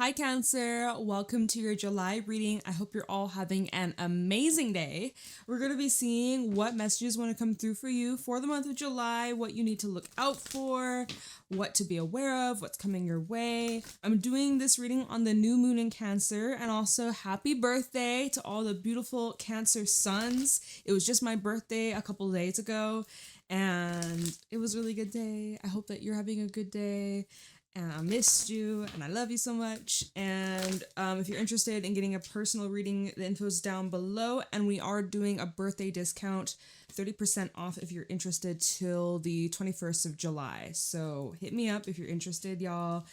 Hi, Cancer. Welcome to your July reading. I hope you're all having an amazing day. We're going to be seeing what messages want to come through for you for the month of July, what you need to look out for, what to be aware of, what's coming your way. I'm doing this reading on the new moon in Cancer, and also happy birthday to all the beautiful Cancer suns. It was just my birthday a couple days ago, and it was a really good day. I hope that you're having a good day. And I missed you, and I love you so much. And if you're interested in getting a personal reading, the info's down below. And we are doing a birthday discount, 30% off if you're interested till the 21st of July. So hit me up if you're interested, y'all.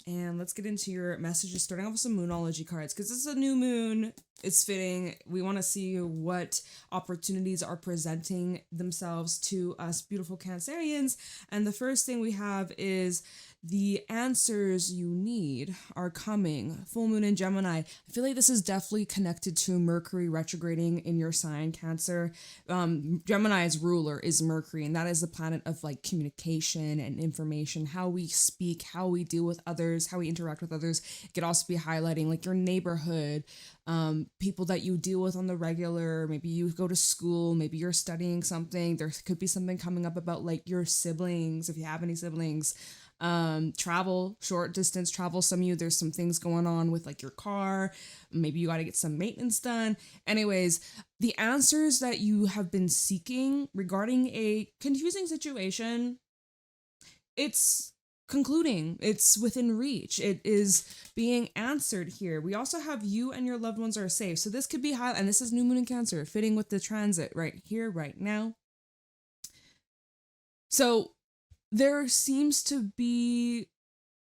And let's get into your messages, starting off with some Moonology cards, because it's a new moon. It's fitting. We want to see what opportunities are presenting themselves to us beautiful Cancerians. And the first thing we have is the answers you need are coming. Full moon in Gemini. I feel like this is definitely connected to Mercury retrograding in your sign, Cancer. Gemini's ruler is Mercury, and that is the planet of like communication and information, how we speak, how we deal with others, how we interact with others. It could also be highlighting like your neighborhood, people that you deal with on the regular. Maybe you go to school, maybe you're studying something. There could be something coming up about like your siblings, if you have any siblings. Travel, short distance travel. Some of you, there's some things going on with like your car. Maybe you got to get some maintenance done. Anyways, the answers that you have been seeking regarding a confusing situation, it's concluding. It's within reach. It is being answered here. We also have you and your loved ones are safe. So this could be high, and this is new moon in Cancer, fitting with the transit right here, right now. So there seems to be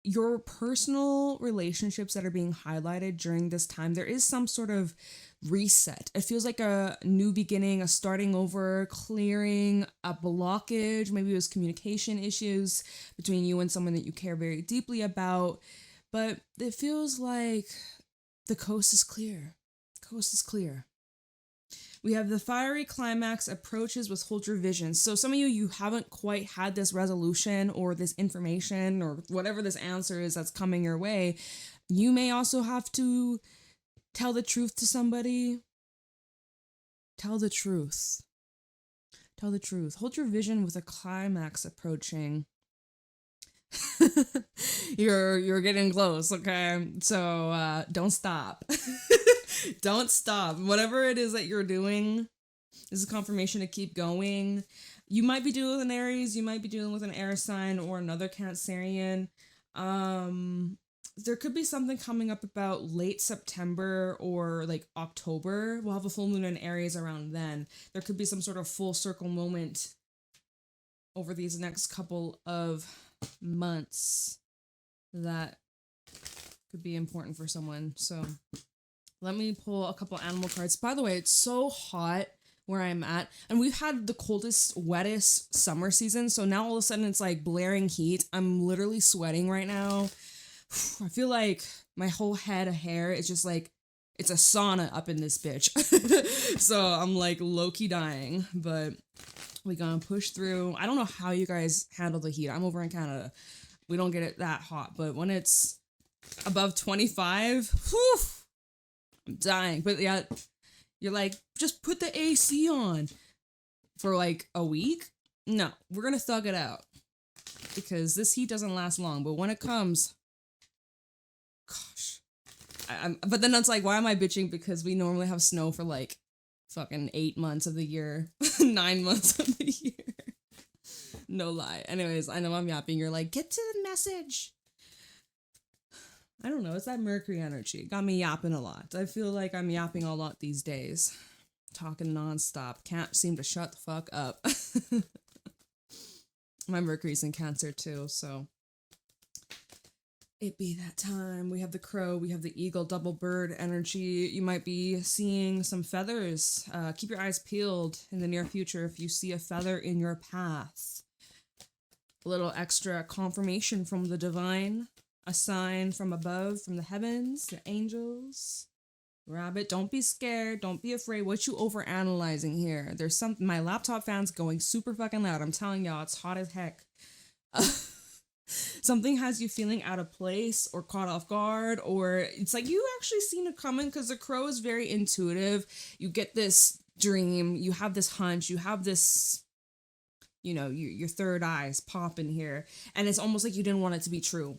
your personal relationships that are being highlighted during this time. There is some sort of reset. It feels like a new beginning, a starting over, clearing a blockage. Maybe it was communication issues between you and someone that you care very deeply about. But it feels like the coast is clear. Coast is clear. We have the fiery climax approaches with hold your vision. So some of you haven't quite had this resolution or this information or whatever this answer is that's coming your way. You may also have to tell the truth to somebody. Tell the truth. Tell the truth. Hold your vision with a climax approaching. You're getting close, okay? So don't stop. Don't stop. Whatever it is that you're doing, this is confirmation to keep going. You might be dealing with an Aries, you might be dealing with an air sign or another Cancerian. There could be something coming up about late September or like October. We'll have a full moon in Aries around then. There could be some sort of full circle moment over these next couple of months that could be important for someone. So let me pull a couple animal cards. By the way, it's so hot where I'm at, and we've had the coldest, wettest summer season, so now all of a sudden it's like blaring heat. I'm literally sweating right now. I feel like my whole head of hair is just like, it's a sauna up in this bitch. So I'm like low-key dying, but we gonna push through. I don't know how you guys handle the heat. I'm over in Canada. We don't get it that hot, but when it's above 25, whew, I'm dying. But yeah, you're like, just put the AC on for like a week. No, we're gonna thug it out because this heat doesn't last long. But when it comes, gosh, but then it's like, why am I bitching? Because we normally have snow for like fucking 8 months of the year, 9 months of the year. No lie. Anyways, I know I'm yapping. You're like, get to the message. I don't know, it's that Mercury energy. It got me yapping a lot. I feel like I'm yapping a lot these days. Talking nonstop. Can't seem to shut the fuck up. My Mercury's in Cancer too, so it be that time. We have the crow, we have the eagle, double bird energy. You might be seeing some feathers. Keep your eyes peeled in the near future if you see a feather in your path. A little extra confirmation from the divine. A sign from above, from the heavens, the angels. Rabbit, don't be scared. Don't be afraid. What you overanalyzing here? There's some. My laptop fan's going super fucking loud. I'm telling y'all, it's hot as heck. something has you feeling out of place or caught off guard, or it's like you actually seen it coming, because the crow is very intuitive. You get this dream, you have this hunch, you have this, you know, your third eyes pop in here, and it's almost like you didn't want it to be true,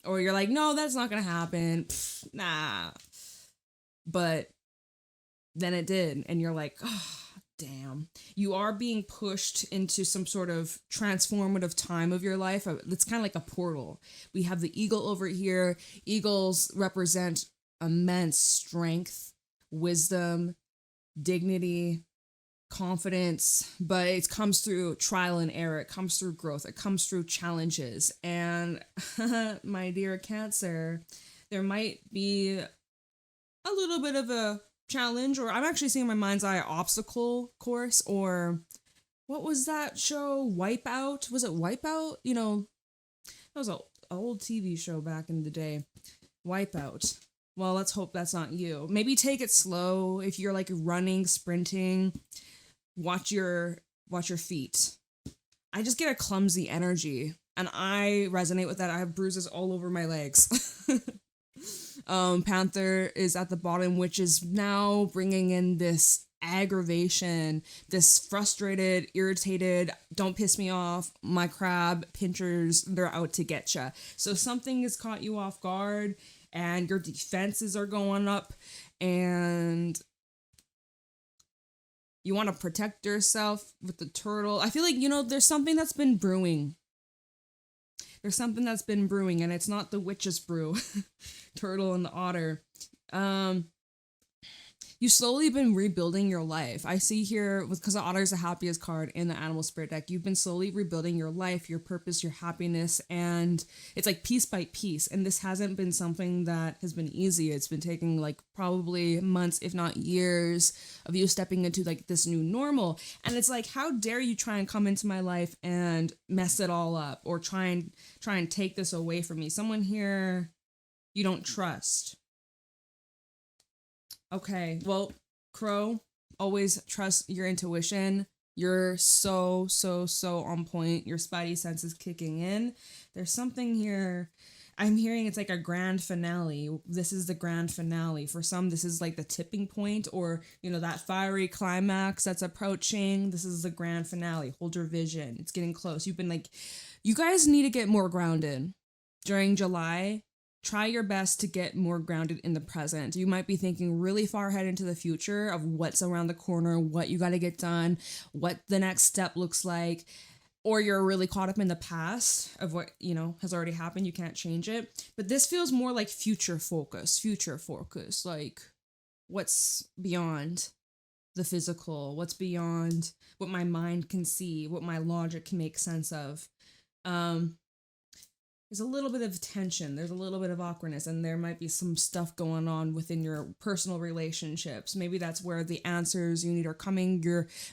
or you're like, no, that's not gonna happen. Pfft, nah. But then it did, and you're like, oh, damn. You are being pushed into some sort of transformative time of your life. It's kind of like a portal. We have the eagle over here. Eagles represent immense strength, wisdom, dignity, confidence, but it comes through trial and error. It comes through growth. It comes through challenges. And my dear Cancer, there might be a little bit of a challenge, or I'm actually seeing my mind's eye obstacle course, or what was that show? Wipeout? Was it Wipeout? You know, that was an old TV show back in the day. Wipeout. Well, let's hope that's not you. Maybe take it slow. If you're like running, sprinting, watch your feet. I just get a clumsy energy, and I resonate with that. I have bruises all over my legs. Panther is at the bottom, which is now bringing in this aggravation, this frustrated, irritated, don't piss me off, my crab pinchers, they're out to get ya. So something has caught you off guard, and your defenses are going up, and you want to protect yourself with the turtle. I feel like, you know, there's something that's been brewing. There's something that's been brewing, and it's not the witch's brew. Turtle and the otter. You've slowly been rebuilding your life. I see here, because the otter is the happiest card in the animal spirit deck, you've been slowly rebuilding your life, your purpose, your happiness, and it's like piece by piece. And this hasn't been something that has been easy. It's been taking like probably months, if not years, of you stepping into like this new normal. And it's like, how dare you try and come into my life and mess it all up, or try and take this away from me. Someone here you don't trust. Okay, well, Crow, always trust your intuition. You're so on point. Your spidey sense is kicking in. There's something here. I'm hearing it's like a grand finale. This is the grand finale. For some, this is like the tipping point, or, you know, that fiery climax that's approaching. This is the grand finale. Hold your vision. It's getting close. You've been like, you guys need to get more grounded during July. Try your best to get more grounded in the present. You might be thinking really far ahead into the future of what's around the corner, what you got to get done, what the next step looks like, or you're really caught up in the past of what, you know, has already happened. You can't change it. But this feels more like future focus, like what's beyond the physical, what's beyond what my mind can see, what my logic can make sense of. There's a little bit of tension, there's a little bit of awkwardness, and there might be some stuff going on within your personal relationships. Maybe that's where the answers you need are coming.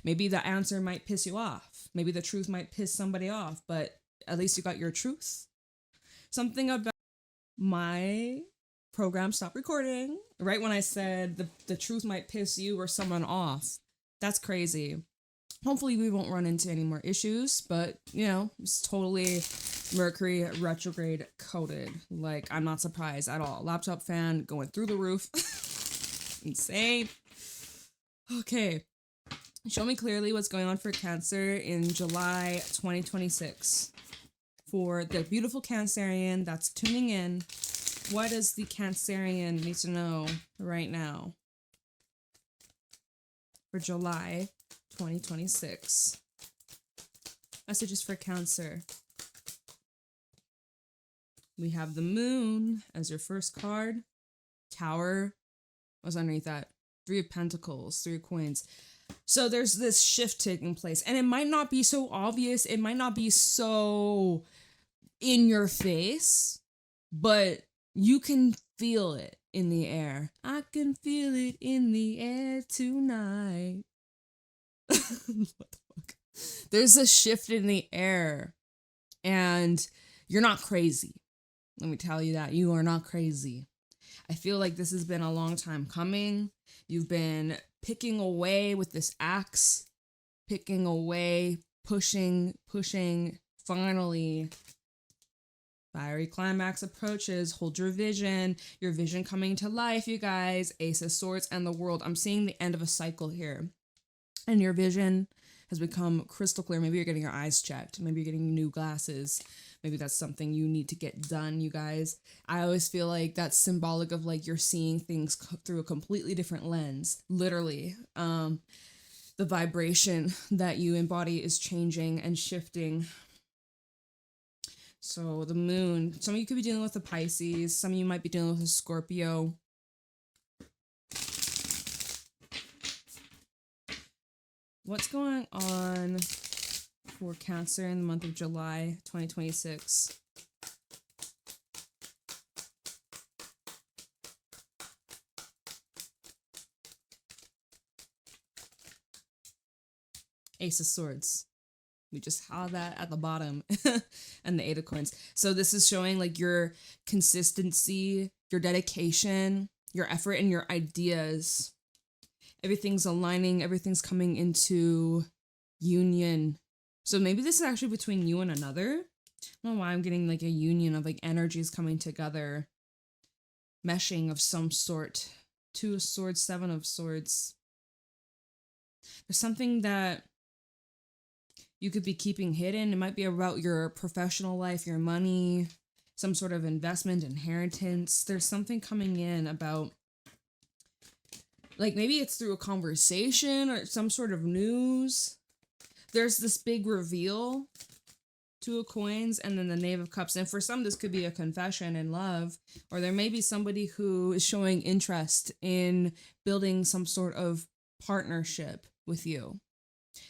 Maybe the answer might piss you off. Maybe the truth might piss somebody off, but at least you got your truth. Something about my program stopped recording right when I said the truth might piss you or someone off. That's crazy. Hopefully we won't run into any more issues, but, you know, it's totally Mercury retrograde coded. Like, I'm not surprised at all. Laptop fan going through the roof. Insane. Okay. Show me clearly what's going on for Cancer in July 2026. For the beautiful Cancerian that's tuning in, what does the Cancerian need to know right now? For July 2026. Messages for Cancer. We have the Moon as your first card. Tower. What's underneath that? 3 of Pentacles, 3 of Coins. So there's this shift taking place, and it might not be so obvious. It might not be so in your face, but you can feel it in the air. I can feel it in the air tonight. What the fuck? There's a shift in the air, and you're not crazy. Let me tell you that. You are not crazy. I feel like this has been a long time coming. You've been picking away with this axe, pushing. Finally, Fiery climax approaches. Hold your vision coming to life, you guys. Ace of Swords and the World. I'm seeing the end of a cycle here. And your vision has become crystal clear. Maybe you're getting your eyes checked. Maybe you're getting new glasses. Maybe that's something you need to get done, you guys. I always feel like that's symbolic of like you're seeing things through a completely different lens. Literally. The vibration that you embody is changing and shifting. So the moon, some of you could be dealing with a Pisces. Some of you might be dealing with a Scorpio. What's going on for Cancer in the month of July 2026? Ace of Swords. We just have that at the bottom. And the Eight of Coins. So this is showing like your consistency, your dedication, your effort, and your ideas. Everything's aligning. Everything's coming into union. So maybe this is actually between you and another. I don't know why I'm getting like a union of like energies coming together. Meshing of some sort. Two of Swords, Seven of Swords. There's something that you could be keeping hidden. It might be about your professional life, your money, some sort of investment, inheritance. There's something coming in about, like maybe it's through a conversation or some sort of news. There's this big reveal. Two of Coins and then the Knave of Cups. And for some, this could be a confession in love. Or there may be somebody who is showing interest in building some sort of partnership with you.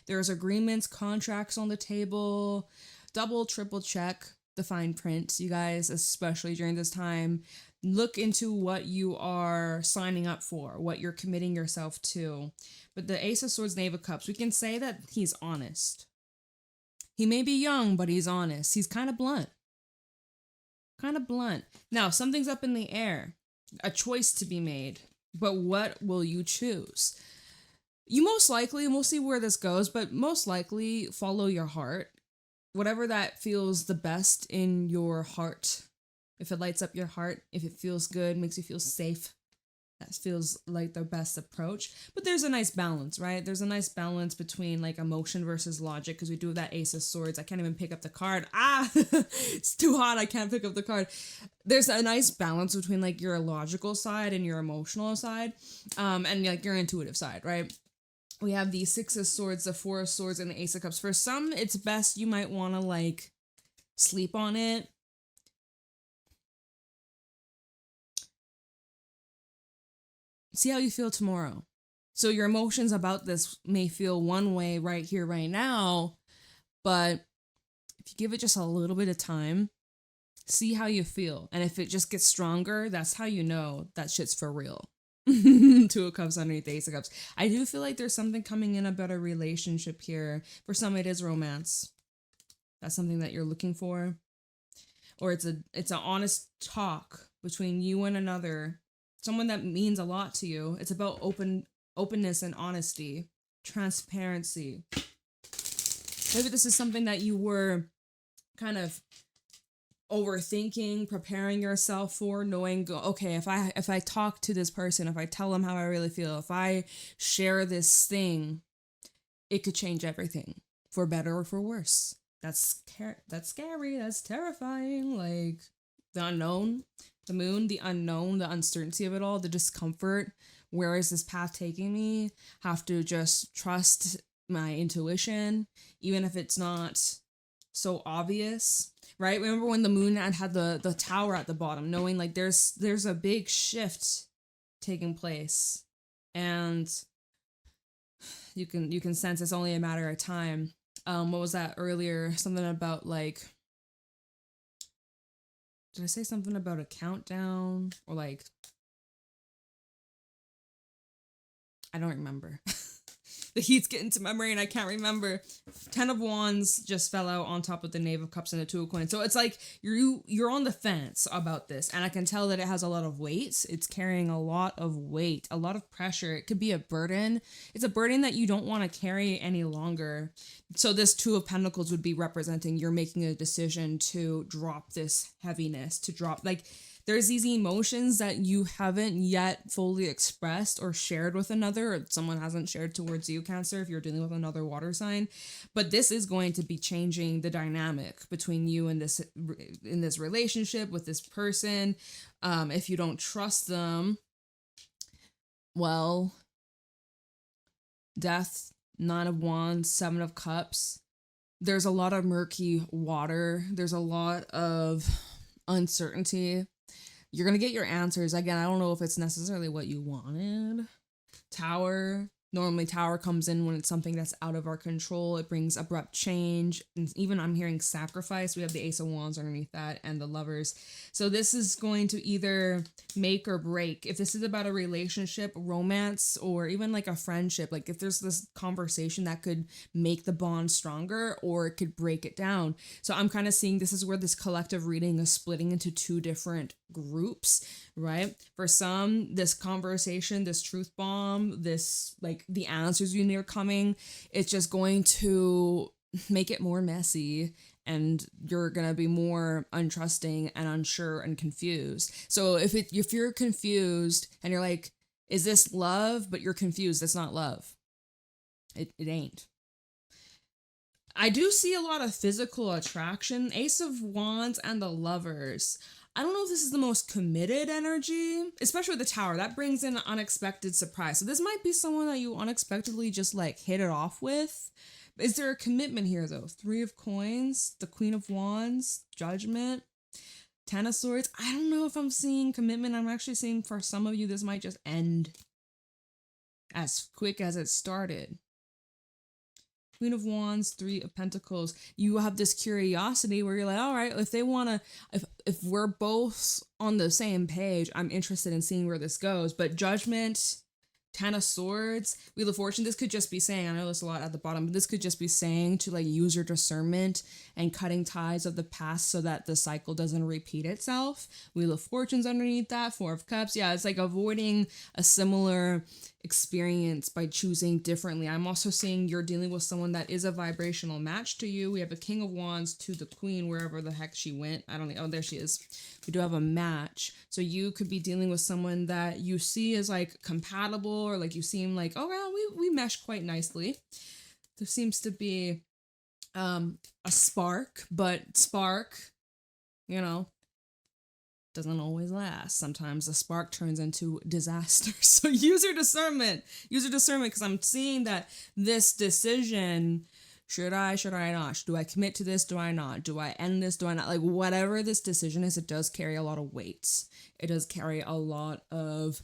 There's agreements, contracts on the table. Double, triple check the fine print, you guys, especially during this time. Look into what you are signing up for, what you're committing yourself to. But the Ace of Swords, Knave of Cups, we can say that he's honest. He may be young, but he's honest. He's kind of blunt. Now, something's up in the air. A choice to be made. But what will you choose? You most likely, and we'll see where this goes, but most likely follow your heart. Whatever that feels the best in your heart. If it lights up your heart, if it feels good, makes you feel safe, that feels like the best approach. But there's a nice balance, right? There's a nice balance between like emotion versus logic, because we do have that Ace of Swords. I can't even pick up the card. It's too hot. I can't pick up the card. There's a nice balance between like your logical side and your emotional side, and like your intuitive side, right? We have the Six of Swords, the Four of Swords, and the Ace of Cups. For some, it's best you might want to like sleep on it. See how you feel tomorrow. So your emotions about this may feel one way right here, right now, but if you give it just a little bit of time, see how you feel. And if it just gets stronger, that's how you know that shit's for real. Two of Cups underneath the Ace of Cups. I do feel like there's something coming in about a relationship here. For some, it is romance. That's something that you're looking for. Or it's an honest talk between you and another. Someone that means a lot to you. It's about openness and honesty. Transparency. Maybe this is something that you were kind of overthinking, preparing yourself for, knowing, okay, if I talk to this person, if I tell them how I really feel, if I share this thing, it could change everything for better or for worse. That's scary. That's terrifying. Like the unknown, the moon, the unknown, the uncertainty of it all, the discomfort. Where is this path taking me? Have to just trust my intuition, even if it's not so obvious. Right? Remember when the moon had the tower at the bottom, knowing like there's a big shift taking place, and you can sense it's only a matter of time. What was that earlier? Something about like, did I say something about a countdown or like, I don't remember. The heat's getting to my brain. I can't remember. 10 of Wands just fell out on top of the Knave of Cups and the 2 of Coins. So it's like you're on the fence about this. And I can tell that it has a lot of weight. It's carrying a lot of weight, a lot of pressure. It could be a burden. It's a burden that you don't want to carry any longer. So this 2 of Pentacles would be representing you're making a decision to drop this heaviness, to drop, like, there's these emotions that you haven't yet fully expressed or shared with another, or someone hasn't shared towards you, Cancer, if you're dealing with another water sign. But this is going to be changing the dynamic between you and this in this relationship with this person. If you don't trust them, well, Death, 9 of Wands, 7 of Cups. There's a lot of murky water. There's a lot of uncertainty. You're going to get your answers. Again, I don't know if it's necessarily what you wanted. Tower. Normally, Tower comes in when it's something that's out of our control. It brings abrupt change. And even I'm hearing sacrifice. We have the Ace of Wands underneath that and the Lovers. So this is going to either make or break. If this is about a relationship, romance, or even like a friendship, like if there's this conversation that could make the bond stronger or it could break it down. So I'm kind of seeing this is where this collective reading is splitting into 2 different groups, right? For some, this conversation, this truth bomb, this like the answers you need are coming, it's just going to make it more messy and you're gonna be more untrusting and unsure and confused. So if you're confused and you're like, is this love? But you're confused, that's not love. It ain't. I do see a lot of physical attraction. Ace of Wands and the Lovers. I don't know if this is the most committed energy, especially with the Tower. That brings in an unexpected surprise. So this might be someone that you unexpectedly just like hit it off with. Is there a commitment here though? 3 of Coins, the Queen of Wands, Judgment, 10 of Swords. I don't know if I'm seeing commitment. I'm actually seeing for some of you, this might just end as quick as it started. Queen of Wands, 3 of Pentacles. You have this curiosity where you're like, all right, if they want to, if we're both on the same page, I'm interested in seeing where this goes. But Judgment, 10 of Swords, Wheel of Fortune, this could just be saying, I know there's a lot at the bottom, but this could just be saying to like use your discernment and cutting ties of the past so that the cycle doesn't repeat itself. Wheel of Fortune's underneath that, 4 of Cups. Yeah, it's like avoiding a similar experience by choosing differently. I'm also seeing you're dealing with someone that is a vibrational match to you. We have a King of Wands to the Queen, wherever the heck she went. I don't know. Oh, there she is. We do have a match. So you could be dealing with someone that you see as like compatible, or like you seem like, oh, well, we mesh quite nicely. There seems to be a spark, but spark, you know, doesn't always last. Sometimes the spark turns into disaster. So use your discernment. Use your discernment, because I'm seeing that this decision, should I not? Do I commit to this? Do I not? Do I end this? Do I not? Like whatever this decision is, it does carry a lot of weight. It does carry a lot of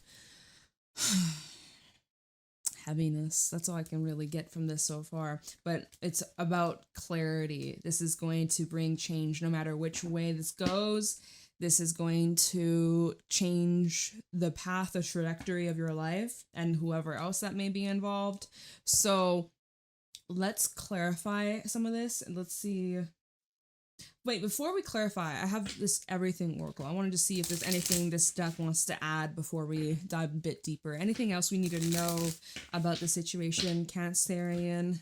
heaviness. That's all I can really get from this so far. But it's about clarity. This is going to bring change no matter which way this goes. This is going to change the path, the trajectory of your life and whoever else that may be involved. So let's clarify some of this and let's see. Wait, before we clarify, I have this everything oracle. I wanted to see if there's anything this deck wants to add before we dive a bit deeper. Anything else we need to know about the situation, Cancerian,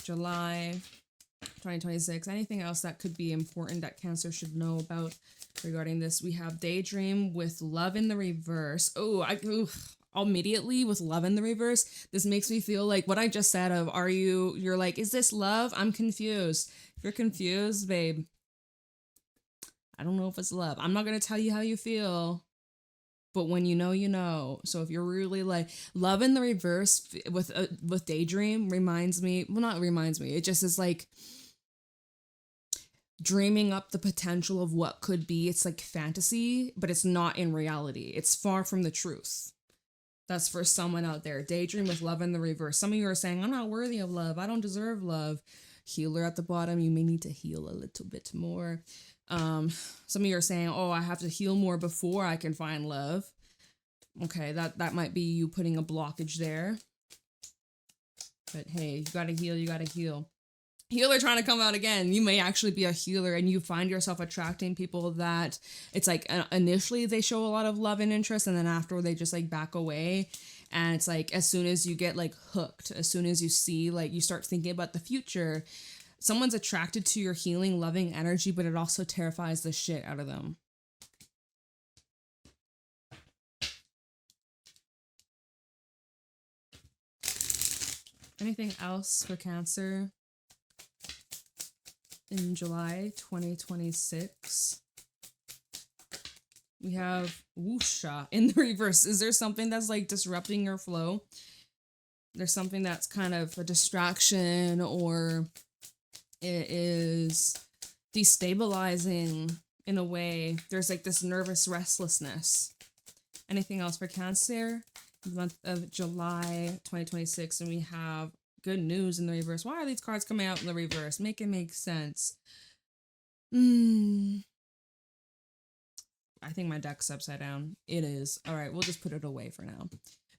July 2026. Anything else that could be important that Cancer should know about regarding this? We have Daydream with Love in the Reverse. Immediately with Love in the Reverse, this makes me feel like what I just said of, you're like, is this love? I'm confused. If you're confused, babe, I don't know if it's love. I'm not going to tell you how you feel, but when you know, you know. So if you're really like, Love in the Reverse with Daydream reminds me, well, not reminds me, it just is like dreaming up the potential of what could be. It's like fantasy, but it's not in reality. It's far from the truth. That's for someone out there. Daydream with Love in the Reverse. Some of you are saying, I'm not worthy of love. I don't deserve love. Healer at the bottom. You may need to heal a little bit more. Some of you are saying, oh, I have to heal more before I can find love. Okay, that might be you putting a blockage there. But hey, you gotta heal, you gotta heal. Healer trying to come out again. You may actually be a healer and you find yourself attracting people that it's like initially they show a lot of love and interest, and then after they just like back away. And it's like as soon as you get like hooked, as soon as you see like you start thinking about the future, someone's attracted to your healing, loving energy, but it also terrifies the shit out of them. Anything else for Cancer in July 2026? We have Woosha in the reverse. Is there something that's like disrupting your flow? There's something that's kind of a distraction, or it is destabilizing in a way. There's like this nervous restlessness. Anything else for Cancer? The month of July 2026, and we have good news in the reverse. Why are these cards coming out in the reverse? Make it make sense. I think my deck's upside down. It is. All right, we'll just put it away for now.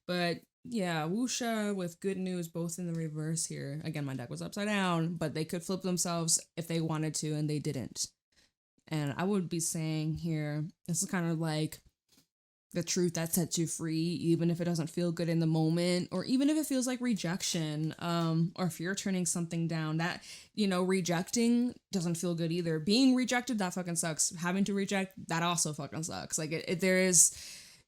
But yeah, Woosha with good news both in the reverse here. Again, my deck was upside down, but they could flip themselves if they wanted to, and they didn't. And I would be saying here, this is kind of like the truth that sets you free, even if it doesn't feel good in the moment, or even if it feels like rejection, or if you're turning something down. That, you know, rejecting doesn't feel good either. Being rejected, that fucking sucks. Having to reject, that also fucking sucks. Like there is,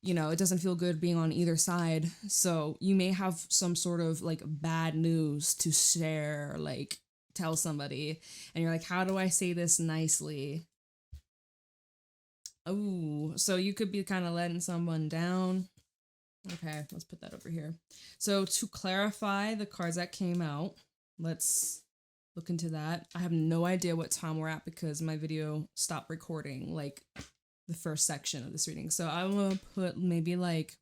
you know, it doesn't feel good being on either side. So you may have some sort of like bad news to share, like tell somebody, and you're like, how do I say this nicely? Oh, so you could be kind of letting someone down. Okay, let's put that over here. So to clarify the cards that came out, let's look into that. I have no idea what time we're at because my video stopped recording like the first section of this reading. So I'm gonna put maybe like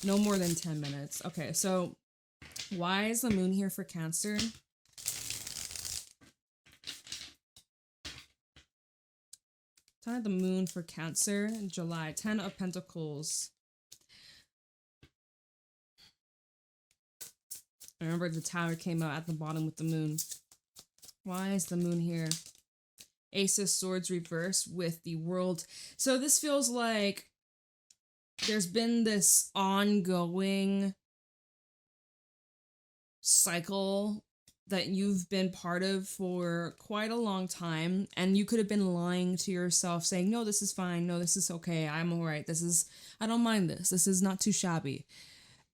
no more than 10 minutes. Okay, so why is the moon here for Cancer? Ten of the moon for Cancer in July. 10 of Pentacles. I remember the Tower came out at the bottom with the moon. Why is the moon here? Ace of Swords reversed with the World. So this feels like there's been this ongoing cycle that you've been part of for quite a long time, and you could have been lying to yourself saying, no, this is fine, no, this is okay, I'm all right, I don't mind this is not too shabby.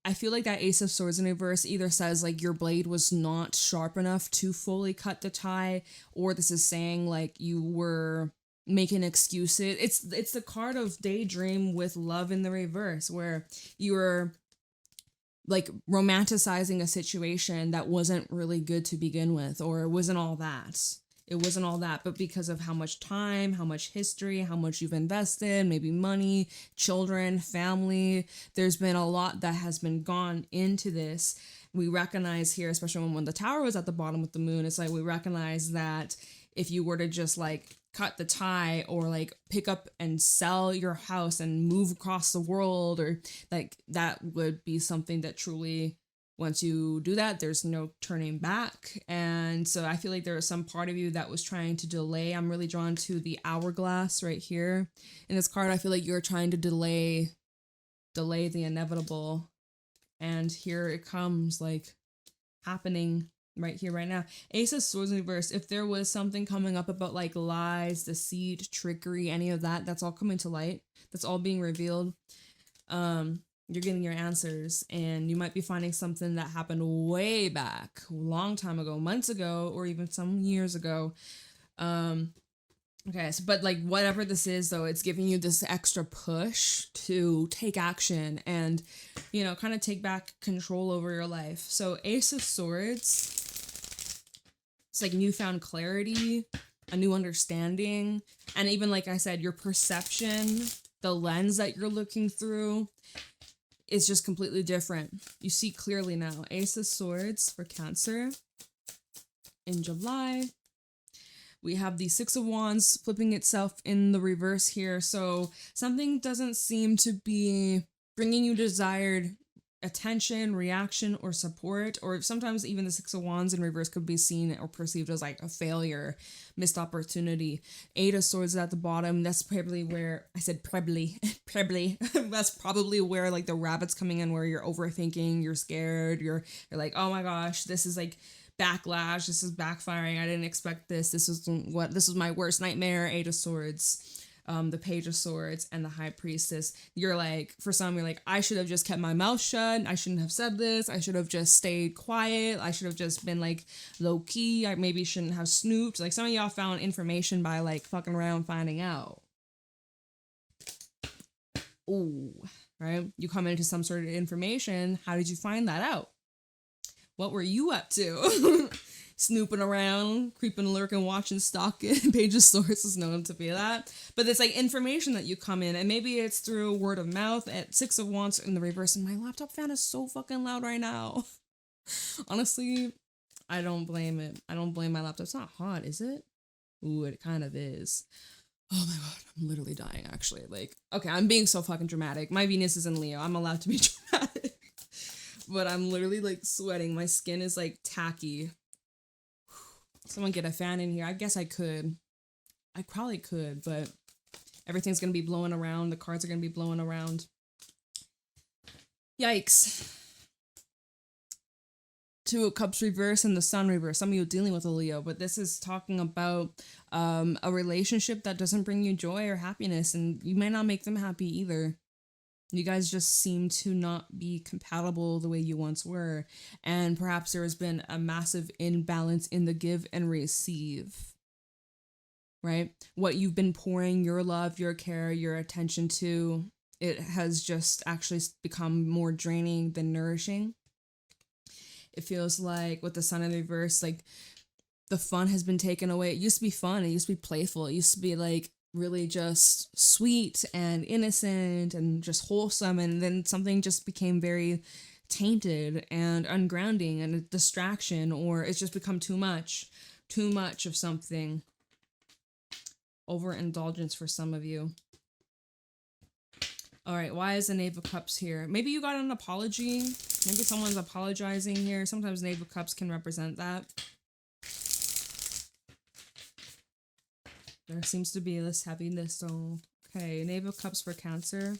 I feel like that Ace of Swords in reverse either says like your blade was not sharp enough to fully cut the tie, or this is saying like you were making excuses. It's the card of daydream with love in the reverse, where you were like romanticizing a situation that wasn't really good to begin with, or it wasn't all that, but because of how much time, how much history, how much you've invested, maybe money, children, family, there's been a lot that has been gone into this. We recognize here, especially when the Tower was at the bottom with the moon, it's like we recognize that if you were to just like cut the tie, or like pick up and sell your house and move across the world, or like that would be something that truly, once you do that, there's no turning back. And so I feel like there was some part of you that was trying to delay. I'm really drawn to the hourglass right here in this card. I feel like you're trying to delay the inevitable, and here it comes, like happening right here, right now. Ace of Swords in reverse. If there was something coming up about like lies, deceit, trickery, any of that, that's all coming to light. That's all being revealed. You're getting your answers, and you might be finding something that happened way back, a long time ago, months ago, or even some years ago. Okay, so, but like whatever this is though, it's giving you this extra push to take action and, you know, kind of take back control over your life. So Ace of Swords, it's like newfound clarity, a new understanding, and even like I said, your perception, the lens that you're looking through is just completely different. You see clearly now. Ace of Swords for Cancer in July. We have the Six of Wands flipping itself in the reverse here. So something doesn't seem to be bringing you desired attention, reaction, or support, or sometimes even the Six of Wands in reverse could be seen or perceived as like a failure, missed opportunity. Eight of Swords at the bottom, that's probably where, I said probably, that's probably where like the rabbit's coming in, where you're overthinking, you're scared, you're like, oh my gosh, this is like backlash, this is backfiring, I didn't expect this, this was my worst nightmare. Eight of Swords. The Page of Swords, and the High Priestess. You're like, for some, you're like, I should have just kept my mouth shut. I shouldn't have said this. I should have just stayed quiet. I should have just been like low key. I maybe shouldn't have snooped. Like, some of y'all found information by like fucking around finding out. Ooh, right? You come into some sort of information. How did you find that out? What were you up to? Snooping around, creeping, lurking, watching, stalking. Page of Swords is known to be that. But it's like information that you come in, and maybe it's through word of mouth. At Six of Wands in the reverse, and my laptop fan is so fucking loud right now. Honestly, I don't blame it. I don't blame my laptop. It's not hot, is it? Ooh, it kind of is. Oh my god, I'm literally dying, actually. Like, okay, I'm being so fucking dramatic. My Venus is in Leo. I'm allowed to be dramatic. But I'm literally like sweating. My skin is like tacky. Someone get a fan in here. I guess I could. I probably could, but everything's going to be blowing around. The cards are going to be blowing around. Yikes. Two of Cups reverse and the Sun reverse. Some of you are dealing with a Leo, but this is talking about a relationship that doesn't bring you joy or happiness, and you may not make them happy either. You guys just seem to not be compatible the way you once were. And perhaps there has been a massive imbalance in the give and receive, right? What you've been pouring your love, your care, your attention to, it has just actually become more draining than nourishing. It feels like with the Sun in reverse, like the fun has been taken away. It used to be fun. It used to be playful. It used to be like really just sweet and innocent and just wholesome, and then something just became very tainted and ungrounding and a distraction, or it's just become too much of something. Overindulgence for some of you. All right, why is the Knave of Cups here? Maybe you got an apology. Maybe someone's apologizing here. Sometimes Knave of Cups can represent that. There seems to be this heaviness, so... Okay, Knave of Cups for Cancer.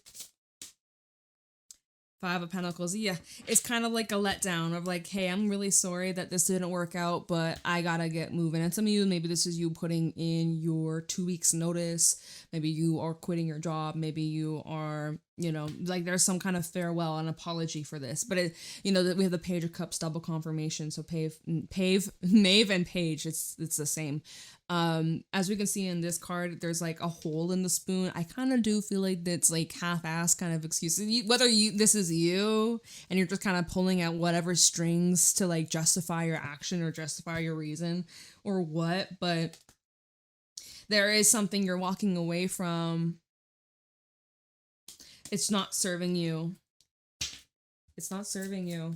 Five of Pentacles. Yeah, it's kind of like a letdown of like, hey, I'm really sorry that this didn't work out, but I gotta get moving. And some of you, maybe this is you putting in your 2 weeks notice. Maybe you are quitting your job. Maybe you are, you know, like there's some kind of farewell, an apology for this. But it, you know, that we have the Page of Cups double confirmation. So Knave and Page, it's the same. As we can see in this card, there's like a hole in the spoon. I kind of do feel like that's like half-ass kind of excuses. Whether this is you and you're just kind of pulling out whatever strings to like justify your action or justify your reason or what, but there is something you're walking away from. It's not serving you. It's not serving you.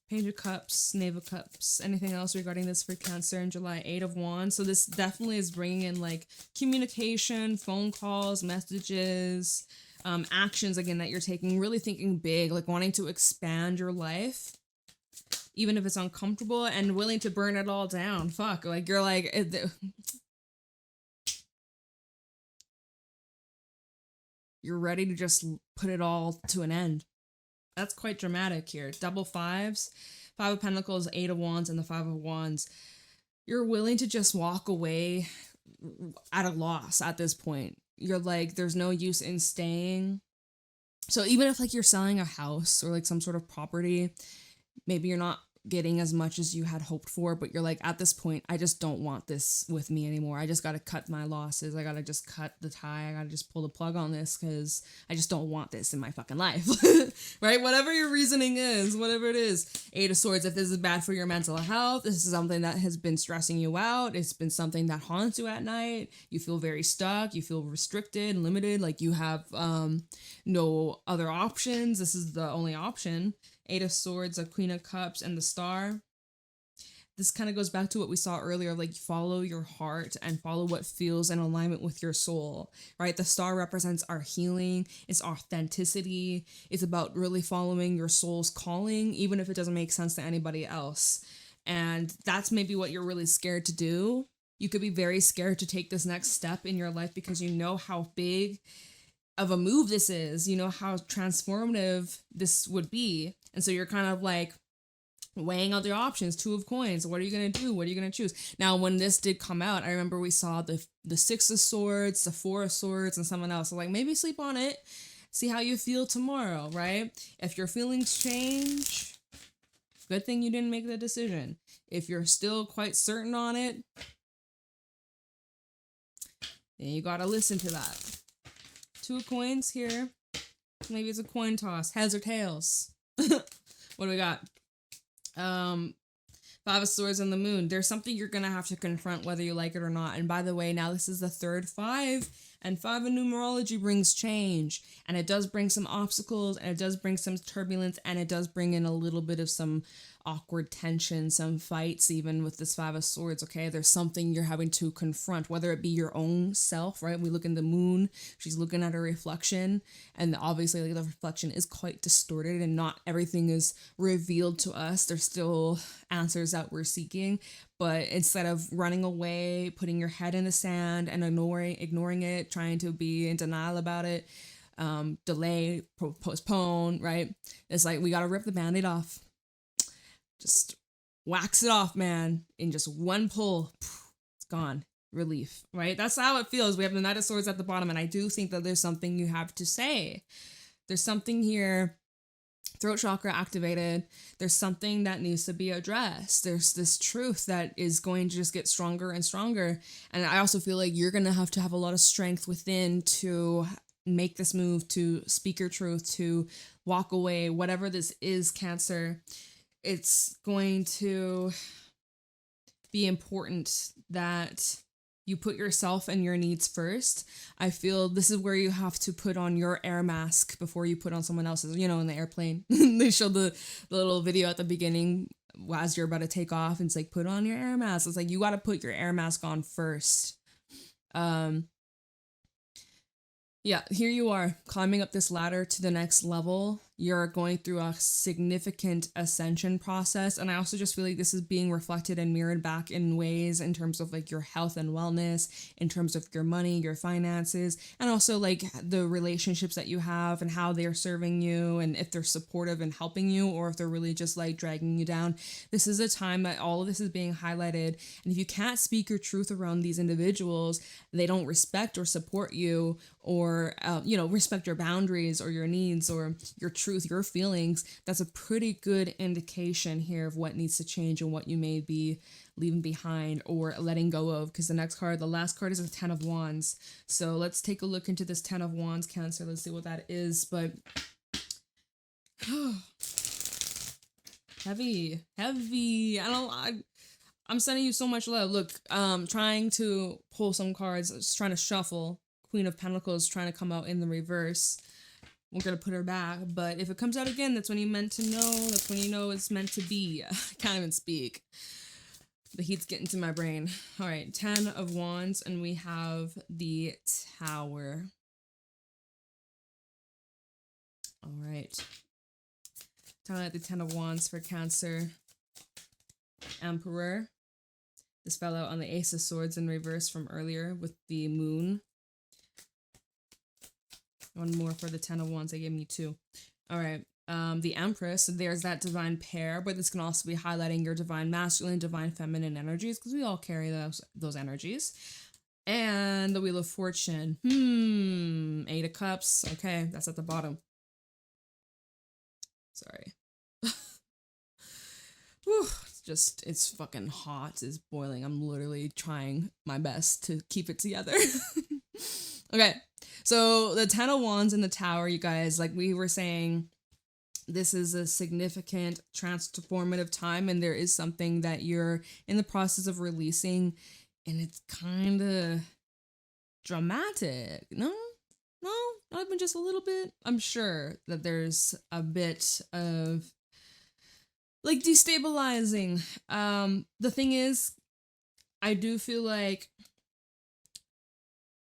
Page of Cups, Knave of Cups. Anything else regarding this for Cancer in July? Eight of Wands. So this definitely is bringing in like communication, phone calls, messages, actions again that you're taking, really thinking big, like wanting to expand your life, even if it's uncomfortable, and willing to burn it all down. Fuck, like you're like... You're ready to just put it all to an end. That's quite dramatic here. Double fives, Five of Pentacles, Eight of Wands, and the Five of Wands. You're willing to just walk away at a loss at this point. You're like, there's no use in staying. So even if like you're selling a house or like some sort of property, maybe you're not getting as much as you had hoped for, but you're like, at this point, I just don't want this with me anymore. I just got to cut my losses. I got to just cut the tie. I got to just pull the plug on this because I just don't want this in my fucking life. Right? Whatever your reasoning is, whatever it is. Eight of Swords, if this is bad for your mental health, this is something that has been stressing you out. It's been something that haunts you at night. You feel very stuck. You feel restricted, limited, like you have no other options. This is the only option. Eight of Swords, a Queen of Cups, and the Star. this kind of goes back to what we saw earlier, like follow your heart and follow what feels in alignment with your soul, right? The star represents our healing, it's authenticity, it's about really following your soul's calling, even if it doesn't make sense to anybody else. And that's maybe what you're really scared to do. You could be very scared to take this next step in your life because you know how big of a move this is, you know how transformative this would be. And so you're kind of like weighing out the options, 2 of coins. What are you going to do? What are you going to choose? Now, when this did come out, I remember we saw the 6 of swords, the 4 of swords, and someone else. So like, maybe sleep on it. See how you feel tomorrow, right? If your feelings change, good thing you didn't make the decision. If you're still quite certain on it, then you got to listen to that. 2 of coins here. Maybe it's a coin toss. Heads or tails? What do we got? 5 of swords and the moon. There's something you're gonna have to confront whether you like it or not. And by the way, now this is the 3rd 5, and 5 in numerology brings change, and it does bring some obstacles, and it does bring some turbulence, and it does bring in a little bit of some awkward tension, some fights, even with this 5 of swords. Okay, there's something you're having to confront, whether it be your own self, right? We look in the moon, she's looking at her reflection, and obviously like, the reflection is quite distorted and not everything is revealed to us. There's still answers that we're seeking, but instead of running away, putting your head in the sand and ignoring it, trying to be in denial about it, delay, postpone, right? It's like we got to rip the band-aid off. Just wax it off, man. In just one pull, it's gone. Relief, right? That's how it feels. We have the Knight of Swords at the bottom, and I do think that there's something you have to say. There's something here, throat chakra activated. There's something that needs to be addressed. There's this truth that is going to just get stronger and stronger. And I also feel like you're going to have a lot of strength within to make this move, to speak your truth, to walk away, whatever this is, Cancer. It's going to be important that you put yourself and your needs first. I feel this is where you have to put on your air mask before you put on someone else's, you know, in the airplane. They showed the little video at the beginning as you're about to take off, and it's like, put on your air mask. It's like, you got to put your air mask on first. Yeah, here you are climbing up this ladder to the next level. You're going through a significant ascension process. And I also just feel like this is being reflected and mirrored back in ways in terms of like your health and wellness, in terms of your money, your finances, and also like the relationships that you have and how they're serving you, and if they're supportive and helping you, or if they're really just like dragging you down. This is a time that all of this is being highlighted. And if you can't speak your truth around these individuals, they don't respect or support you, or respect your boundaries or your needs or your truth, your feelings, that's a pretty good indication here of what needs to change and what you may be leaving behind or letting go of. Because the last card is a 10 of Wands. So let's take a look into this 10 of Wands, Cancer. Let's see what that is. But heavy. I'm sending you so much love. Look, trying to pull some cards, just trying to shuffle. Queen of Pentacles trying to come out in the reverse. We're going to put her back. But if it comes out again, that's when you meant to know. That's when you know it's meant to be. I can't even speak. The heat's getting to my brain. All right, 10 of Wands, and we have the Tower. All right. Telling out the 10 of Wands for Cancer. Emperor. This fell out on the Ace of Swords in reverse from earlier with the Moon. One more for the 10 of Wands. They gave me 2. All right. The Empress. So there's that divine pair, but this can also be highlighting your divine masculine, divine feminine energies, because we all carry those energies. And the Wheel of Fortune. 8 of Cups. Okay, that's at the bottom. Sorry. Whew. It's fucking hot. It's boiling. I'm literally trying my best to keep it together. Okay. So the 10 of Wands in the Tower, you guys, like we were saying, this is a significant transformative time, and there is something that you're in the process of releasing, and it's kind of dramatic. No, not even just a little bit. I'm sure that there's a bit of like destabilizing. The thing is, I do feel like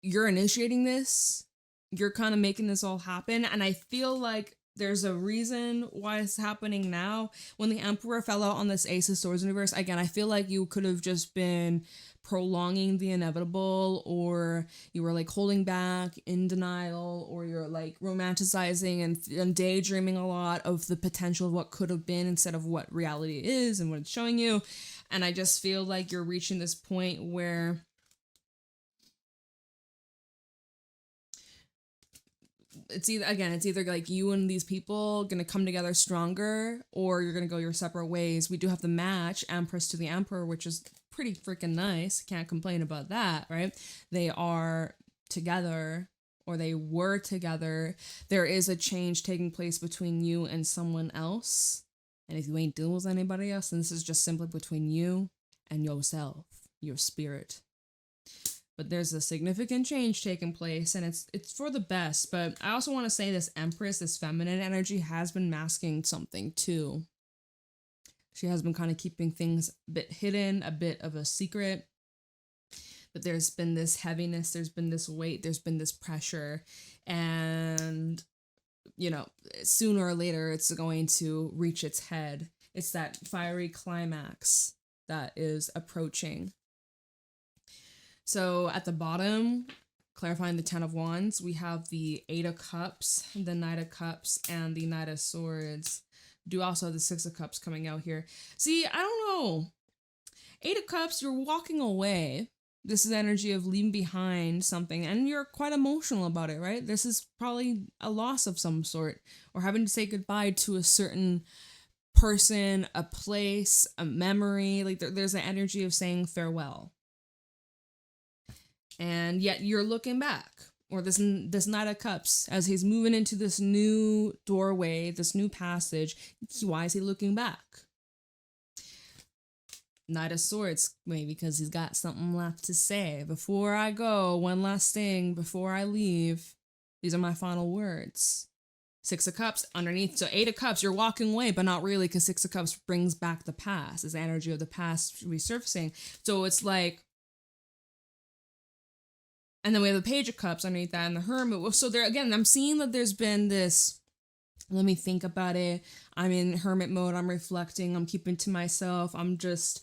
you're initiating this. You're kind of making this all happen. And I feel like there's a reason why it's happening now. When the Emperor fell out on this Ace of Swords universe, again, I feel like you could have just been prolonging the inevitable, or you were like holding back, in denial, or you're like romanticizing and daydreaming a lot of the potential of what could have been instead of what reality is and what it's showing you. And I just feel like you're reaching this point where it's either like you and these people gonna come together stronger, or you're gonna go your separate ways. We do have the match, Empress to the Emperor, which is pretty freaking nice. Can't complain about that, right? They are together, or they were together. There is a change taking place between you and someone else. And if you ain't dealing with anybody else, then this is just simply between you and yourself, your spirit. But there's a significant change taking place, and it's for the best. But I also want to say this Empress, this feminine energy, has been masking something too. She has been kind of keeping things a bit hidden, a bit of a secret. But there's been this heaviness, there's been this weight, there's been this pressure. And, you know, sooner or later, it's going to reach its head. It's that fiery climax that is approaching. So at the bottom, clarifying the 10 of Wands, we have the 8 of Cups, the Knight of Cups, and the Knight of Swords. Do also have the 6 of Cups coming out here. See, I don't know. 8 of Cups, you're walking away. This is energy of leaving behind something, and you're quite emotional about it, right? This is probably a loss of some sort, or having to say goodbye to a certain person, a place, a memory. Like there's an energy of saying farewell. And yet you're looking back, or this Knight of Cups, as he's moving into this new doorway, this new passage. Why is he looking back? Knight of Swords, maybe because he's got something left to say. Before I go, one last thing, before I leave, these are my final words. 6 of Cups underneath. So 8 of Cups, you're walking away, but not really, because 6 of Cups brings back the past. It's the energy of the past resurfacing. So it's like, and then we have the Page of Cups underneath that, and the Hermit. So there, again, I'm seeing that there's been this, let me think about it. I'm in hermit mode. I'm reflecting. I'm keeping to myself. I'm just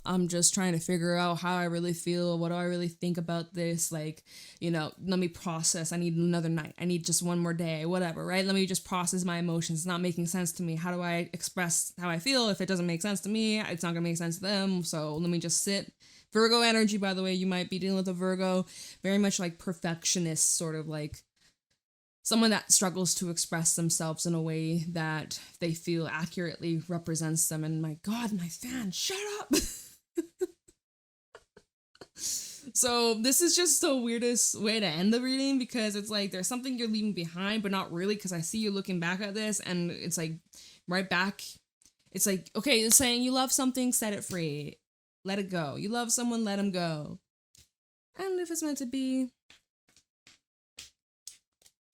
trying to figure out how I really feel. What do I really think about this? Like, you know, let me process. I need another night. I need just one more day, whatever, right? Let me just process my emotions. It's not making sense to me. How do I express how I feel? If it doesn't make sense to me, it's not gonna make sense to them. So let me just sit. Virgo energy, by the way, you might be dealing with a Virgo, very much like perfectionist, sort of like someone that struggles to express themselves in a way that they feel accurately represents them. And my God, my fan, shut up. So this is just the weirdest way to end the reading, because it's like there's something you're leaving behind, but not really, because I see you looking back at this, and it's like right back. It's like, okay, you're saying you love something, set it free. Let it go. You love someone, let them go. And if it's meant to be,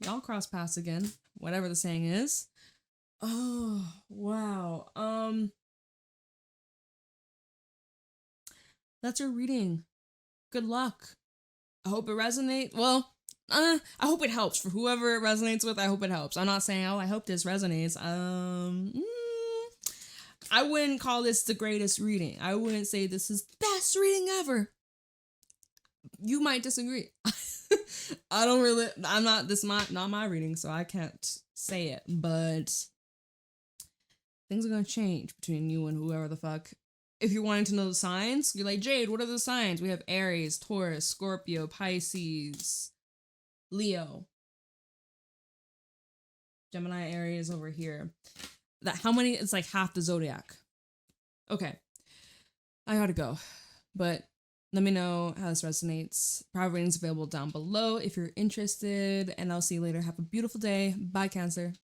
y'all cross paths again. Whatever the saying is. Oh, wow. That's your reading. Good luck. I hope it resonates. Well, I hope it helps. For whoever it resonates with, I hope it helps. I'm not saying, oh, I hope this resonates. I wouldn't call this the greatest reading. I wouldn't say this is the best reading ever. You might disagree. This is not my reading, so I can't say it, but things are going to change between you and whoever the fuck. If you're wanting to know the signs, you're like, Jade, what are the signs? We have Aries, Taurus, Scorpio, Pisces, Leo, Gemini, Aries over here. How many? It's like half the zodiac. Okay. I gotta go. But let me know how this resonates. Private readings available down below if you're interested. And I'll see you later. Have a beautiful day. Bye, Cancer.